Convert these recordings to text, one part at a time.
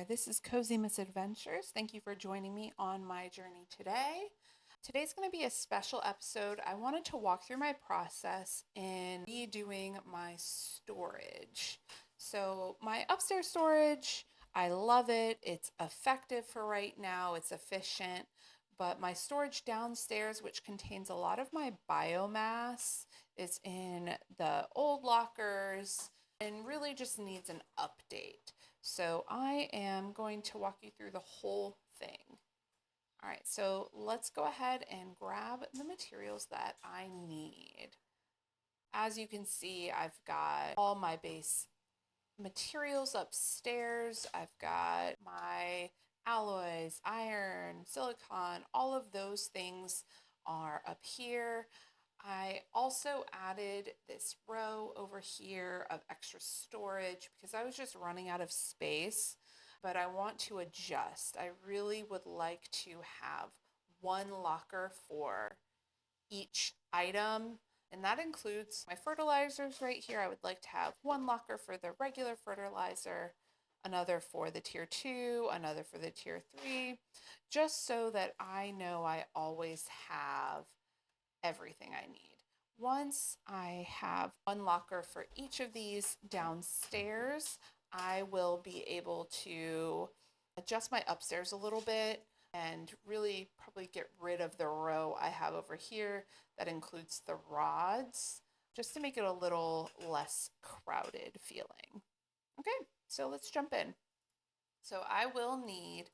this is Cozy Misadventures. Thank you for joining me on my journey today. Today's going to be a special episode. I wanted to walk through my process in redoing my storage. So, my upstairs storage, I love it. It's effective for right now, it's efficient. But my storage downstairs, which contains a lot of my biomass, is in the old lockers and really just needs an update. So I am going to walk you through the whole thing. All right, so let's go ahead and grab the materials that I need. As you can see, I've got all my base materials upstairs. I've got my alloys, iron, silicone, all of those things are up here. I also added this row over here of extra storage because I was just running out of space, but I want to adjust. I really would like to have one locker for each item, and that includes my fertilizers right here. I would like to have one locker for the regular fertilizer, another for the tier 2, another for the tier 3, just so that I know I always have everything I need. Once I have one locker for each of these downstairs, I will be able to adjust my upstairs a little bit and really probably get rid of the row I have over here that includes the rods, just to make it a little less crowded feeling. Okay, so let's jump in. So I will need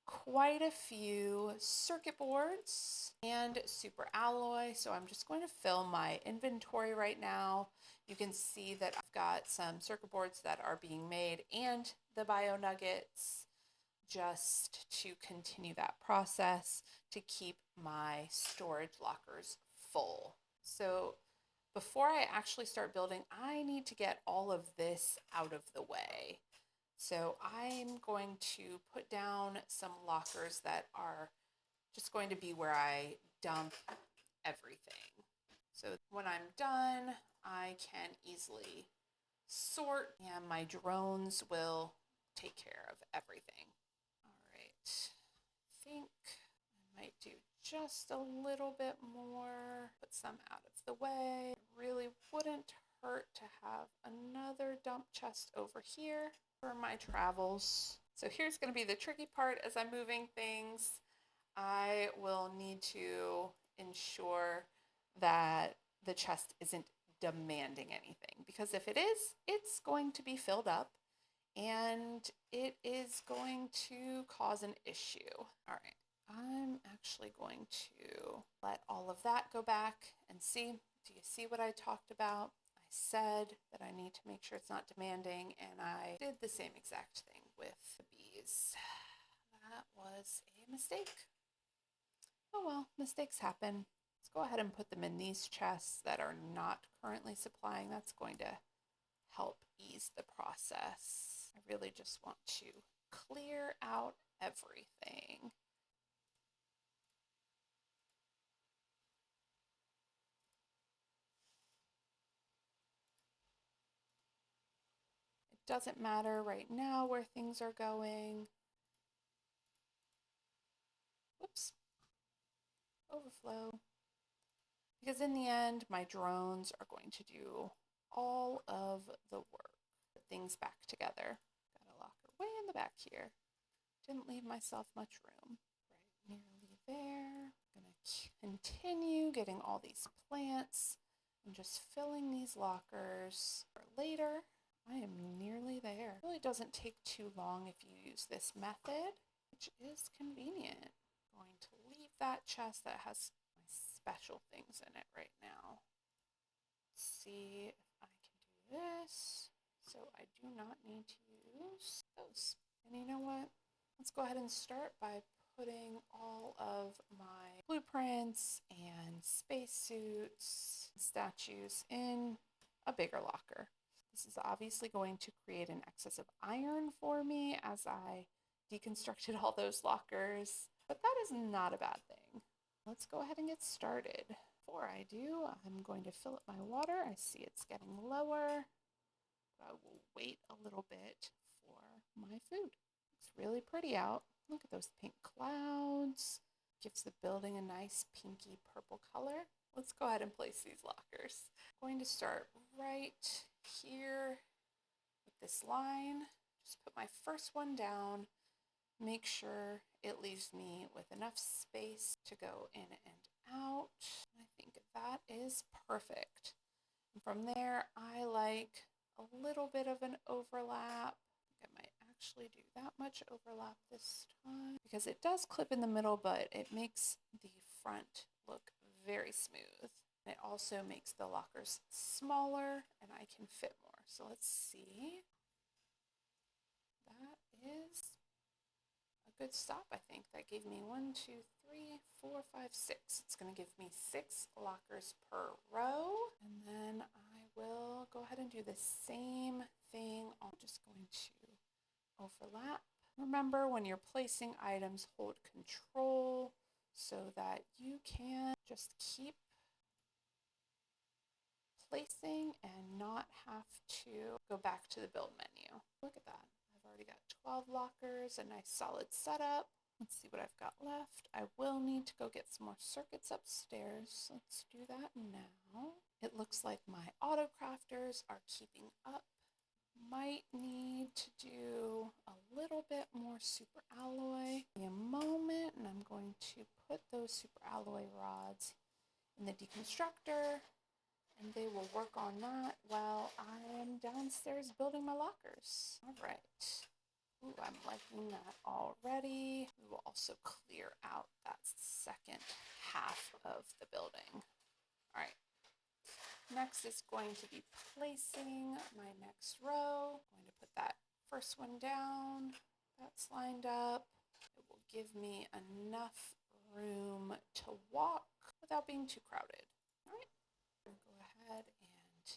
quite a few circuit boards and super alloy. So I'm just going to fill my inventory right now. You can see that I've got some circuit boards that are being made and the bio nuggets, just to continue that process to keep my storage lockers full. So before I actually start building, I need to get all of this out of the way. So I'm going to put down some lockers that are just going to be where I dump everything. So when I'm done, I can easily sort and my drones will take care of everything. All right, I think I might do just a little bit more, put some out of the way. It really wouldn't hurt to have another dump chest over here for my travels. So here's going to be the tricky part as I'm moving things. I will need to ensure that the chest isn't demanding anything, because if it is, it's going to be filled up and it is going to cause an issue. All right, I'm actually going to let all of that go back and see. Do you see what I talked about? I said that I need to make sure it's not demanding, and I did the same exact thing with the bees. That was a mistake. Oh well, mistakes happen. Let's go ahead and put them in these chests that are not currently supplying. That's going to help ease the process. I really just want to clear out everything. It doesn't matter right now where things are going. Whoops. Overflow. Because in the end, my drones are going to do all of the work. Put things back together. Got a locker way in the back here. Didn't leave myself much room. Right nearly there. I'm going to continue getting all these plants and just filling these lockers for later. I am nearly there. It really doesn't take too long if you use this method, which is convenient. I'm going to leave that chest that has my special things in it right now. See if I can do this. So I do not need to use those. And you know what? Let's go ahead and start by putting all of my blueprints and spacesuits, statues in a bigger locker. This is obviously going to create an excess of iron for me as I deconstructed all those lockers, but that is not a bad thing. Let's go ahead and get started. Before I do, I'm going to fill up my water. I see it's getting lower. I will wait a little bit for my food. It's really pretty out. Look at those pink clouds. Gives the building a nice pinky purple color. Let's go ahead and place these lockers. I'm going to start right here with this line. Just put my first one down. Make sure it leaves me with enough space to go in and out. I think that is perfect. And from there, I like a little bit of an overlap. I might actually do that much overlap this time because it does clip in the middle, but it makes the front look very smooth. It also makes the lockers smaller and I can fit more. So let's see. That is a good stop, I think. That gave me 1, 2, 3, 4, 5, 6. It's going to give me 6 lockers per row. And then I will go ahead and do the same thing. I'm just going to overlap. Remember, when you're placing items, hold control so that you can just keep placing and not have to go back to the build menu. Look at that. I've already got 12 lockers, a nice solid setup. Let's see what I've got left. I will need to go get some more circuits upstairs. Let's do that now. It looks like my auto crafters are keeping up. Might need to do a little bit more super alloy. Give me a moment, and I'm going to put those super alloy rods in the deconstructor, and they will work on that while I am downstairs building my lockers. All right. Ooh, I'm liking that already. We will also clear out that second half of the building. All right. Next is going to be placing my next row. I'm going to put that first one down. That's lined up. It will give me enough room to walk without being too crowded. All right. I'm going to go ahead and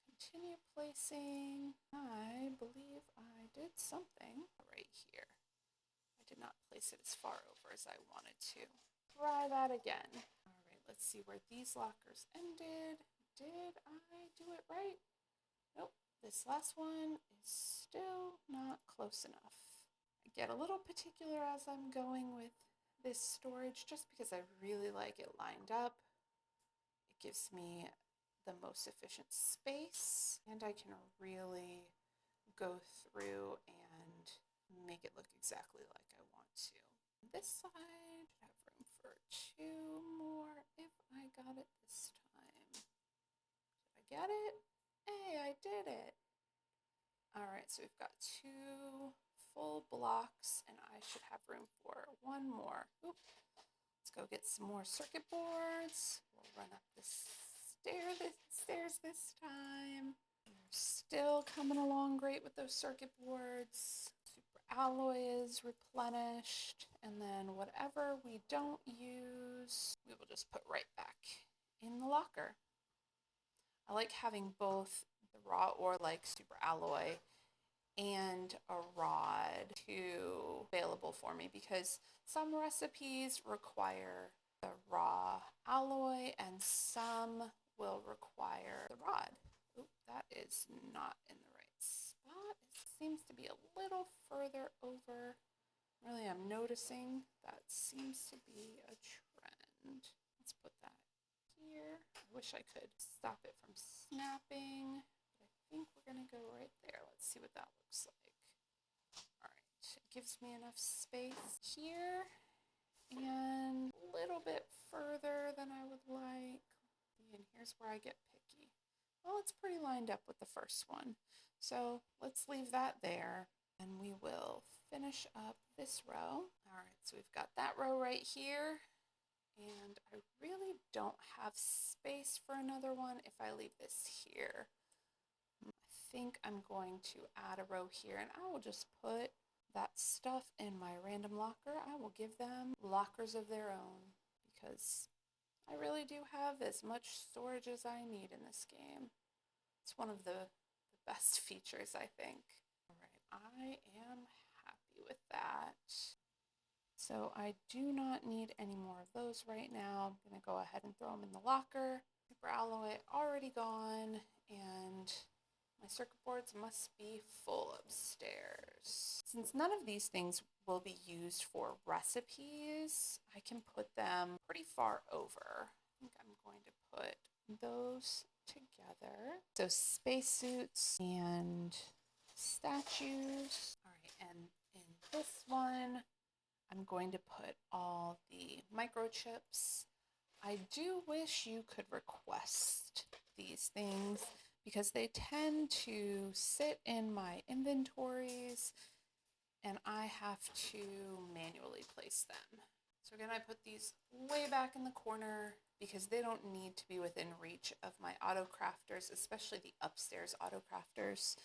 continue placing. I believe I did something right here. I did not place it as far over as I wanted to. Try that again. All right, let's see where these lockers ended. Did I do it right? Nope. This last one is still not close enough. I get a little particular as I'm going with this storage just because I really like it lined up. It gives me the most efficient space, and I can really go through and make it look exactly like I want to. This side should have room for 2 more if I got it this time. Did I get it? Hey, I did it. All right, so we've got 2 full blocks, and I should have room for 1 more. Oop. Let's go get some more circuit boards. We'll run up the stairs this time. We're still coming along great with those circuit boards. Super alloy is replenished, and then whatever we don't use, we will just put right back in the locker. I like having both the raw ore like super alloy and a rod available for me because some recipes require the raw alloy and some will require the rod. Oop, that is not in the right spot. It seems to be a little further over. Really, I'm noticing that seems to be a trend. Let's put that here. I wish I could stop it from snapping. I think we're going to go right there. Let's see what that looks like. All right, it gives me enough space here and a little bit further than I would like. And here's where I get picky. Well, it's pretty lined up with the first one. So let's leave that there and we will finish up this row. All right, so we've got that row right here. And I really don't have space for another one if I leave this here. I think I'm going to add a row here and I will just put that stuff in my random locker. I will give them lockers of their own because I really do have as much storage as I need in this game. It's one of the best features, I think. All right, I am happy with that. So I do not need any more of those right now. I'm going to go ahead and throw them in the locker. Super alloy already gone, and My circuit boards must be full upstairs. Since none of these things will be used for recipes, I can put them pretty far over. I think I'm going to put those together. So spacesuits and statues. All right, and in this one, I'm going to put all the microchips. I do wish you could request these things because they tend to sit in my inventories and I have to manually place them. So again, I put these way back in the corner because they don't need to be within reach of my auto crafters, especially the upstairs auto crafters.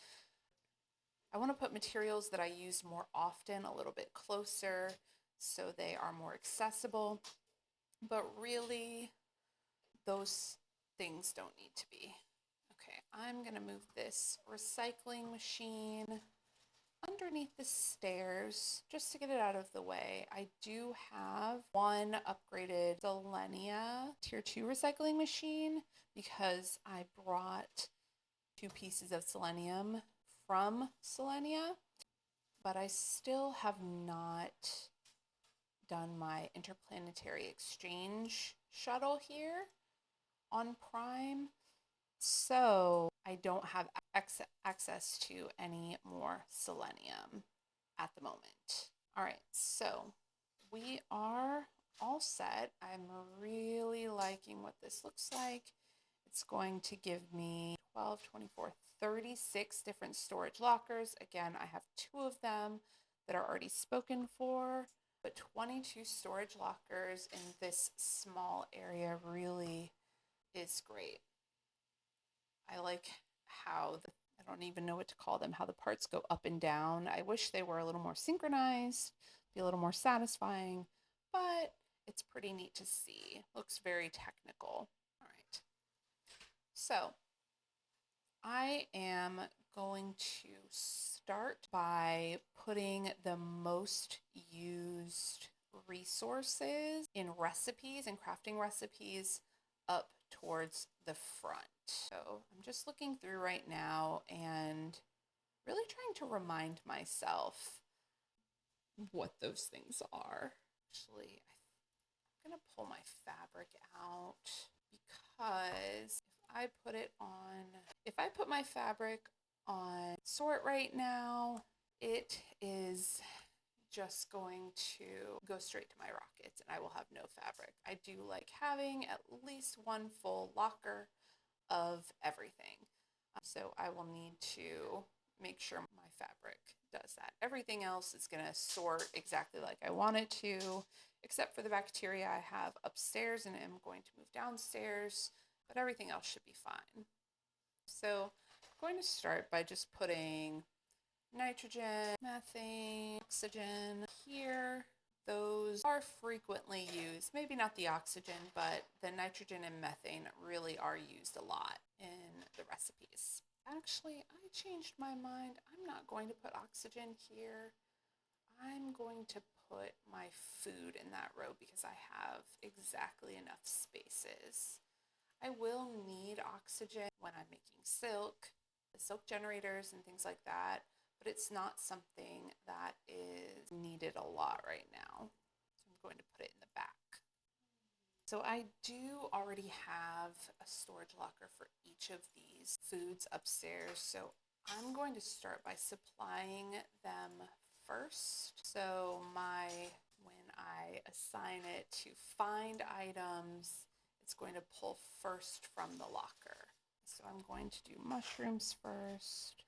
I want to put materials that I use more often a little bit closer so they are more accessible, but really those things don't need to be. Okay, I'm gonna move this recycling machine underneath the stairs just to get it out of the way. I do have one upgraded Selenia Tier 2 recycling machine because I brought 2 pieces of selenium from Selenia, but I still have not done my interplanetary exchange shuttle here on Prime. So I don't have access to any more selenium at the moment. All right, so we are all set. I'm really liking what this looks like. It's going to give me 12, 24, 36 different storage lockers. Again, I have 2 of them that are already spoken for, but 22 storage lockers in this small area really is great. I like how I don't even know what to call them, how the parts go up and down. I wish they were a little more synchronized, be a little more satisfying, but it's pretty neat to see. Looks very technical. All right. So I am going to start by putting the most used resources in recipes and crafting recipes up towards the front. So I'm just looking through right now and really trying to remind myself what those things are. Actually, I'm gonna pull my fabric out because if I put my fabric on sort right now, it is just going to go straight to my rockets and I will have no fabric. I do like having at least one full locker of everything. So I will need to make sure my fabric does that. Everything else is going to sort exactly like I want it to, except for the bacteria I have upstairs and I'm going to move downstairs, but everything else should be fine. So I'm going to start by just putting nitrogen, methane, oxygen here. Those are frequently used, maybe not the oxygen, but the nitrogen and methane really are used a lot in the recipes. Actually, I changed my mind. I'm not going to put oxygen here. I'm going to put my food in that row because I have exactly enough spaces. I will need oxygen when I'm making silk, the silk generators and things like that, but it's not something that is needed a lot right now. So I'm going to put it in the back. So I do already have a storage locker for each of these foods upstairs. So I'm going to start by supplying them first. So when I assign it to find items, it's going to pull first from the locker. So I'm going to do mushrooms first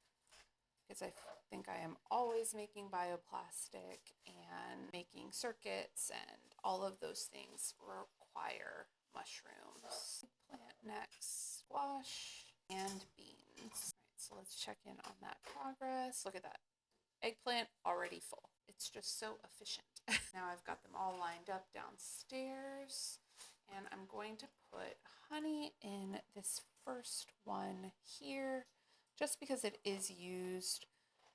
because I think I am always making bioplastic and making circuits and all of those things require mushrooms. Plant next, squash and beans. All right, so let's check in on that progress. Look at that. Eggplant already full. It's just so efficient. Now I've got them all lined up downstairs and I'm going to put honey in this first one here just because it is used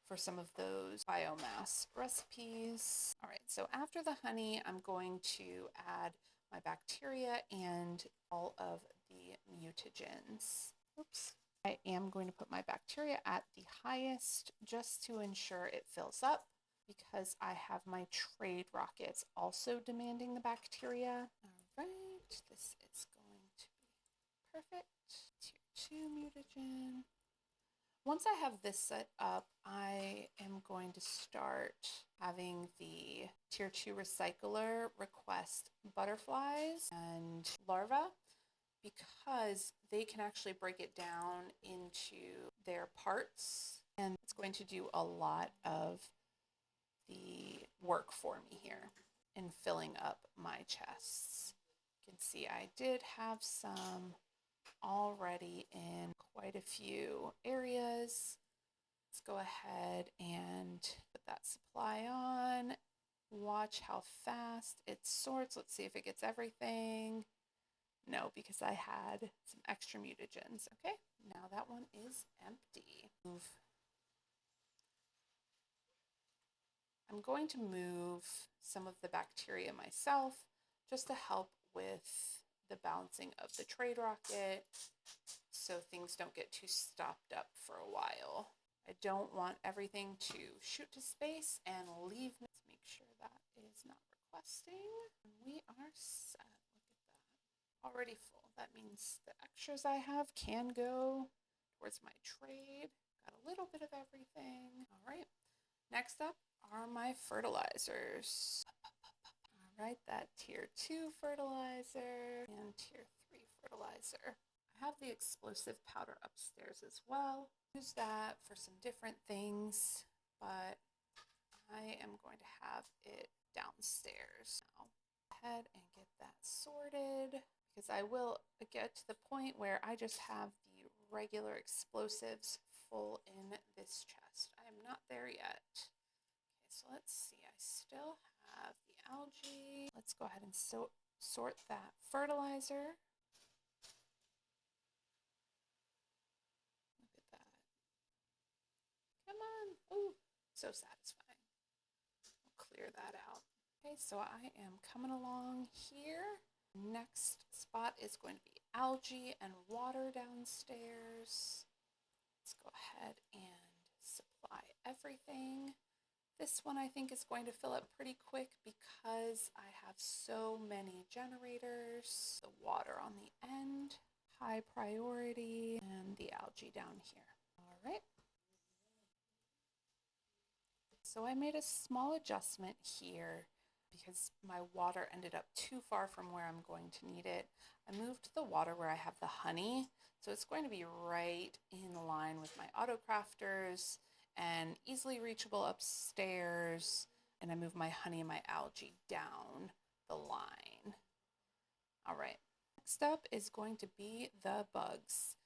for some of those biomass recipes. All right, so after the honey, I'm going to add my bacteria and all of the mutagens. Oops. I am going to put my bacteria at the highest just to ensure it fills up, because I have my trade rockets also demanding the bacteria. All right, this is going to be perfect. Tier 2 mutagen. Once I have this set up, I am going to start having the tier 2 recycler request butterflies and larvae, because they can actually break it down into their parts, and it's going to do a lot of the work for me here in filling up my chests. You can see I did have some already in quite a few areas. Let's go ahead and put that supply on. Watch how fast it sorts. Let's see if it gets everything. No, because I had some extra mutagens. Okay, now that one is empty. I'm going to move some of the bacteria myself just to help with the balancing of the trade rocket so things don't get too stopped up for a while. I don't want everything to shoot to space and leave me. Let's make sure that is not requesting. We are set. Look at that. Already full. That means the extras I have can go towards my trade. Got a little bit of everything. All right. Next up are my fertilizers. All right, that tier 2 fertilizer and tier 3 fertilizer. I have the explosive powder upstairs as well. Use that for some different things, but I am going to have it downstairs now. Go ahead and get that sorted, because I will get to the point where I just have the regular explosives full in this chest. I am not there yet. Okay, so let's see. I still have the algae. Let's go ahead and sort that fertilizer. Look at that. Come on. Ooh, so satisfying. We'll clear that out. Okay, so I am coming along here. Next spot is going to be algae and water downstairs. Let's go ahead and supply everything. This one I think is going to fill up pretty quick because I have so many generators. The water on the end, high priority, and the algae down here. All right. So I made a small adjustment here because my water ended up too far from where I'm going to need it. I moved the water where I have the honey, so it's going to be right in line with my auto crafters and easily reachable upstairs. And I move my honey and my algae down the line. All right, next up is going to be the bugs.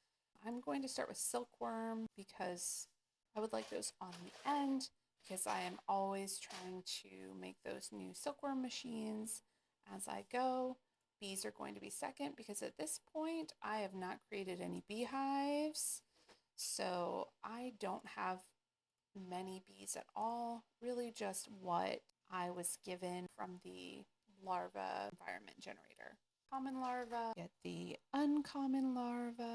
I'm going to start with silkworm because I would like those on the end, because I am always trying to make those new silkworm machines as I go. Bees are going to be second because at this point I have not created any beehives, so I don't have many bees at all, really just what I was given from the larva environment generator. Common larva, get the uncommon larva,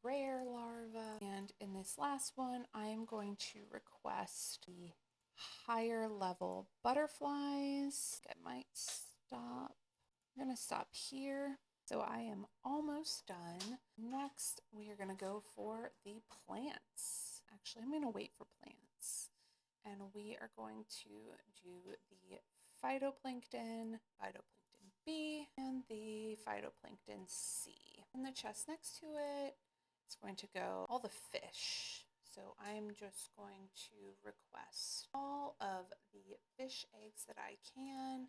rare larva, and in this last one, I am going to request the higher level butterflies. I might stop. I'm gonna stop here. So I am almost done. Next, we are gonna go for the plants. Actually, I'm gonna wait for plants. And we are going to do the phytoplankton B, and the phytoplankton C. In the chest next to it, it's going to go all the fish. So I'm just going to request all of the fish eggs that I can.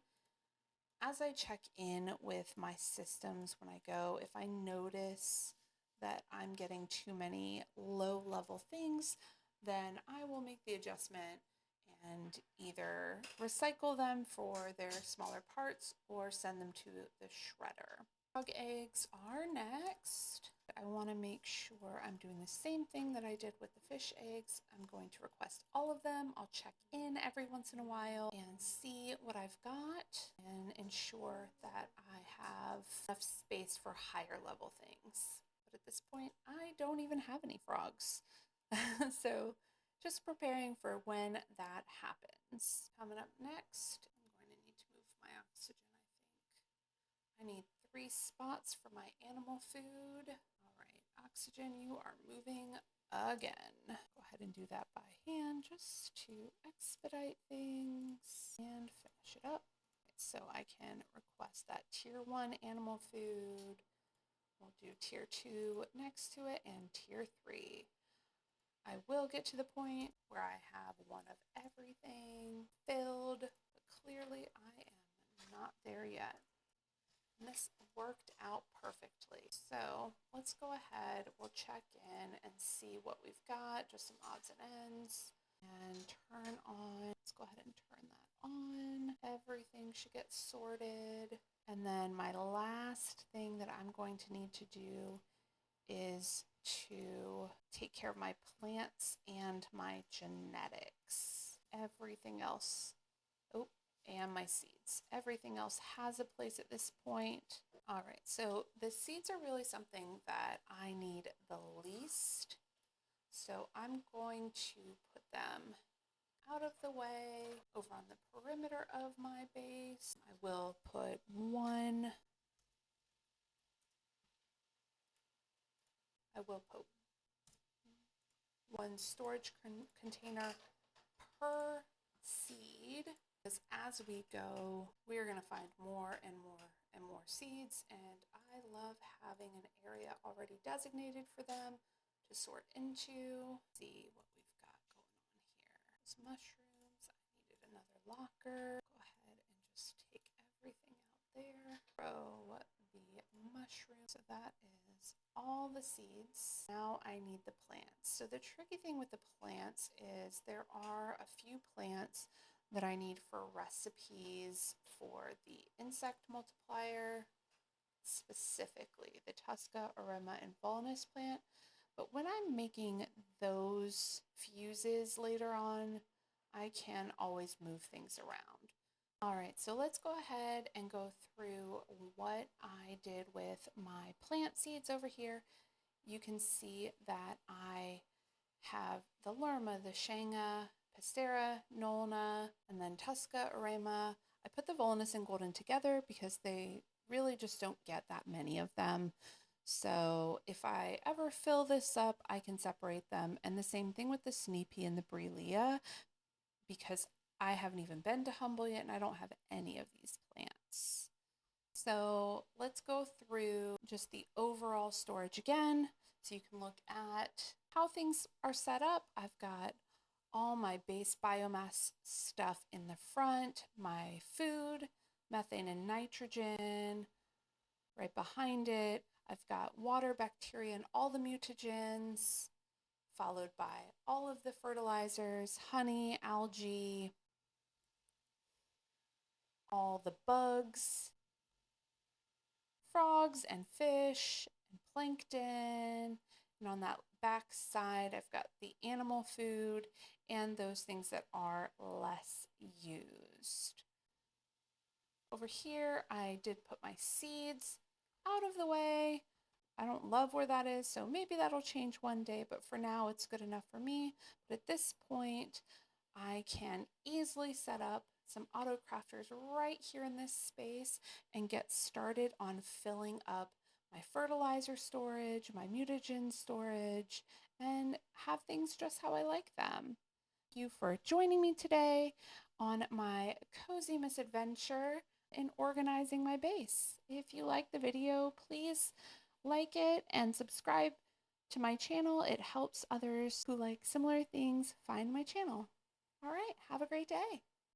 As I check in with my systems when I go, if I notice that I'm getting too many low-level things, then I will make the adjustment and either recycle them for their smaller parts or send them to the shredder. Frog eggs are next. I want to make sure I'm doing the same thing that I did with the fish eggs. I'm going to request all of them. I'll check in every once in a while and see what I've got and ensure that I have enough space for higher level things. But at this point, I don't even have any frogs. So just preparing for when that happens. Coming up next, I'm going to need to move my oxygen, I think. I need 3 spots for my animal food. All right, oxygen, you are moving again. Go ahead and do that by hand just to expedite things and finish it up. So I can request that tier 1 animal food. We'll do tier 2 next to it and tier 3. I will get to the point where I have one of everything filled, but clearly I am not there yet. And this worked out perfectly. So let's go ahead, we'll check in and see what we've got, just some odds and ends, and turn on, let's go ahead and turn that on. Everything should get sorted. And then my last thing that I'm going to need to do is to take care of my plants and my genetics. Everything else, and my seeds. Everything else has a place at this point. All right, so the seeds are really something that I need the least. So I'm going to put them out of the way over on the perimeter of my base. I will put one storage container per seed, because as we go, we're going to find more and more and more seeds, and I love having an area already designated for them to sort into. See what we've got going on here. Those mushrooms, I needed another locker. Go ahead and just take everything out there. Throw the mushroom. So that is all the seeds. Now I need the plants. So the tricky thing with the plants is there are a few plants that I need for recipes for the insect multiplier, specifically the Tusca, Arema, and Volnus plant. But when I'm making those fuses later on, I can always move things around. All right, so let's go ahead and go through what I did with my plant seeds over here. You can see that I have the Lerma, the Shanga, Pastera, Nolna, and then Tusca, Arema. I put the Volnus and Golden together because they really just don't get that many of them. So if I ever fill this up, I can separate them. And the same thing with the Sneepy and the Brelea, because I haven't even been to Humble yet and I don't have any of these plants. So let's go through just the overall storage again so you can look at how things are set up. I've got all my base biomass stuff in the front, my food, methane and nitrogen right behind it. I've got water, bacteria, and all the mutagens, followed by all of the fertilizers, honey, algae, all the bugs, frogs and fish and plankton. And on that back side, I've got the animal food and those things that are less used. Over here, I did put my seeds out of the way. I don't love where that is, so maybe that'll change one day, but for now it's good enough for me. But at this point, I can easily set up some auto crafters right here in this space and get started on filling up my fertilizer storage, my mutagen storage, and have things just how I like them. Thank you for joining me today on my Cozy Misadventure in organizing my base. If you like the video, please like it and subscribe to my channel. It helps others who like similar things find my channel. All right, have a great day.